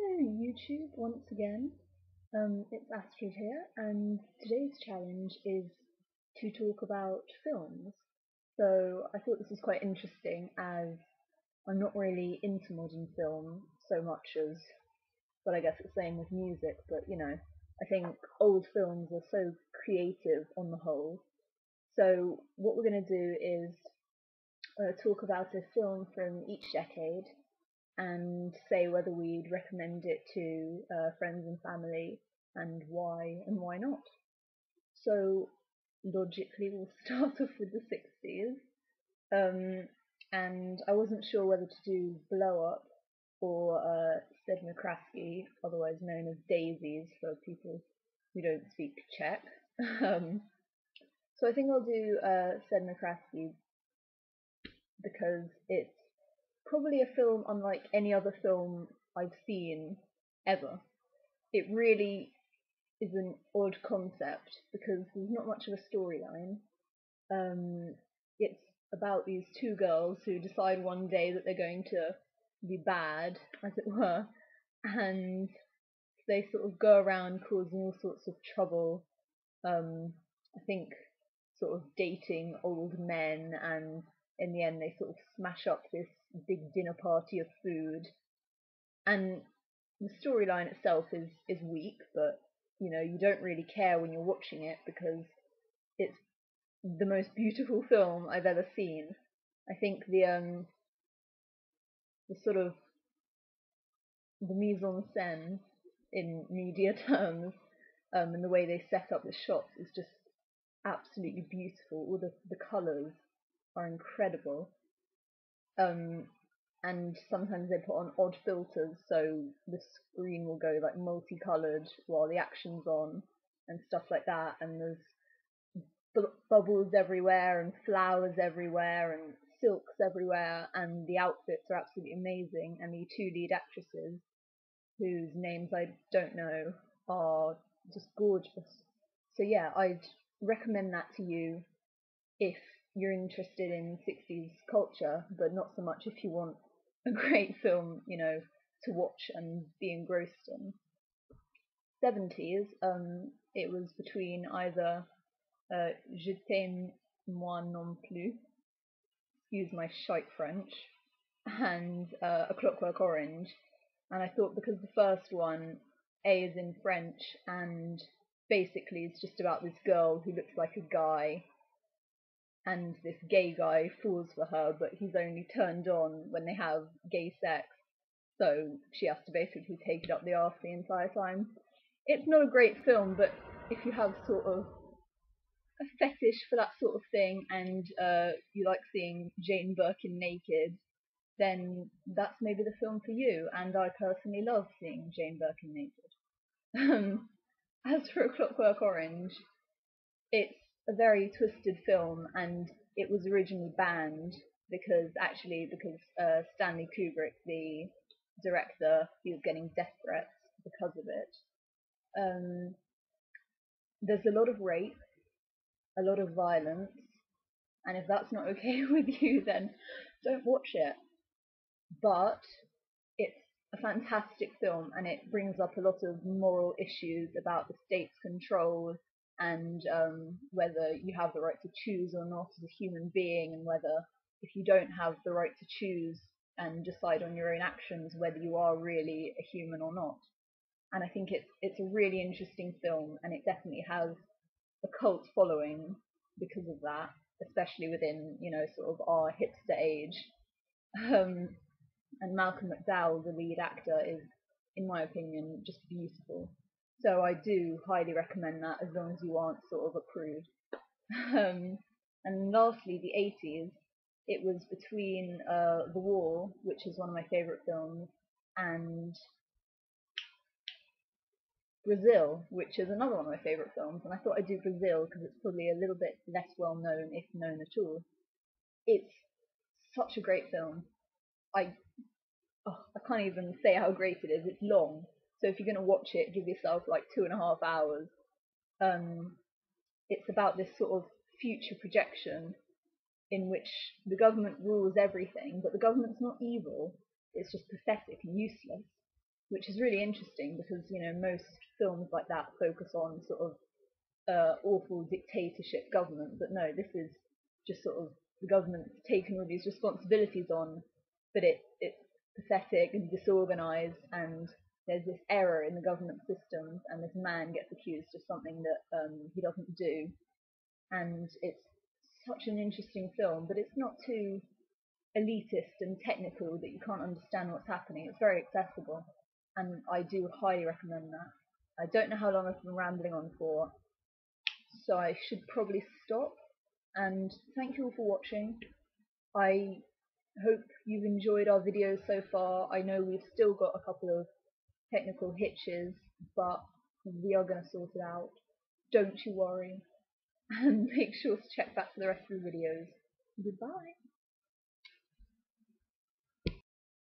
Hello YouTube once again. It's Astrid here, and today's challenge is to talk about films. So I thought this was quite interesting as I'm not really into modern film so much as, well, I guess it's the same with music, but I think old films are so creative on the whole. So what we're going to do is talk about a film from each decade and say whether we'd recommend it to friends and family and why not. So logically, we'll start off with the 60s. Um, and I wasn't sure whether to do Blow Up or Sedmokrasky, otherwise known as Daisies for people who don't speak Czech. um, so I think I'll do Sedmokrasky because it's probably a film unlike any other film I've seen ever. It really is an odd concept because there's not much of a storyline. It's about these two girls who decide one day that they're going to be bad, as it were, and they sort of go around causing all sorts of trouble. I think sort of dating old men, and in the end they sort of smash up this big dinner party of food. And the storyline itself is weak, but you don't really care when you're watching it because it's the most beautiful film I've ever seen. I think the sort of the mise en scène in media terms, and the way they set up the shots is just absolutely beautiful. All the colours are incredible. Um, and sometimes they put on odd filters, so the screen will go like multicolored while the action's on and stuff like that. And there's bubbles everywhere and flowers everywhere and silks everywhere, and the outfits are absolutely amazing. And the two lead actresses, whose names I don't know, are just gorgeous. So yeah, I'd recommend that to you if you're interested in 60s culture, but not so much if you want a great film, to watch and be engrossed in. 70s, it was between either Je t'aime moi non plus, excuse my shite French, and A Clockwork Orange. And I thought because the first one, A, is in French, and basically it's just about this girl who looks like a guy, and this gay guy falls for her, but he's only turned on when they have gay sex, so she has to basically take it up the arse the entire time. It's not a great film, but if you have sort of a fetish for that sort of thing, and you like seeing Jane Birkin naked, then that's maybe the film for you. And I personally love seeing Jane Birkin naked. As for A Clockwork Orange, it's a very twisted film, and it was originally banned because Stanley Kubrick, the director, he was getting death threats because of it. There's a lot of rape, a lot of violence, and if that's not okay with you, then don't watch it. But it's a fantastic film, and it brings up a lot of moral issues about the state's control, and whether you have the right to choose or not as a human being, and whether if you don't have the right to choose and decide on your own actions, whether you are really a human or not. And I think it's a really interesting film, and it definitely has a cult following because of that, especially within sort of our hipster age. Um, and Malcolm McDowell, the lead actor, is, in my opinion, just beautiful. So I do highly recommend that as long as you aren't sort of a prude. And lastly, the 80s. It was between The Wall, which is one of my favourite films, and Brazil, which is another one of my favourite films. And I thought I'd do Brazil because it's probably a little bit less well known, if known at all. It's such a great film. I I can't even say how great it is. It's long, so if you're going to watch it, give yourself like 2.5 hours. Um, it's about this sort of future projection in which the government rules everything, but the government's not evil. It's just pathetic and useless. which is really interesting because, you know, most films like that focus on sort of awful dictatorship government, but no, this is just sort of the government taking all these responsibilities on, but it's pathetic and disorganized, and there's this error in the government systems, and this man gets accused of something that he doesn't do, and it's such an interesting film, but it's not too elitist and technical that you can't understand what's happening. It's very accessible, and I do highly recommend that. I don't know how long I've been rambling on for, so I should probably stop. And thank you all for watching. I hope you've enjoyed our videos so far. I know we've still got a couple of technical hitches, but we are going to sort it out. Don't you worry. And make sure to check back for the rest of the videos. Goodbye.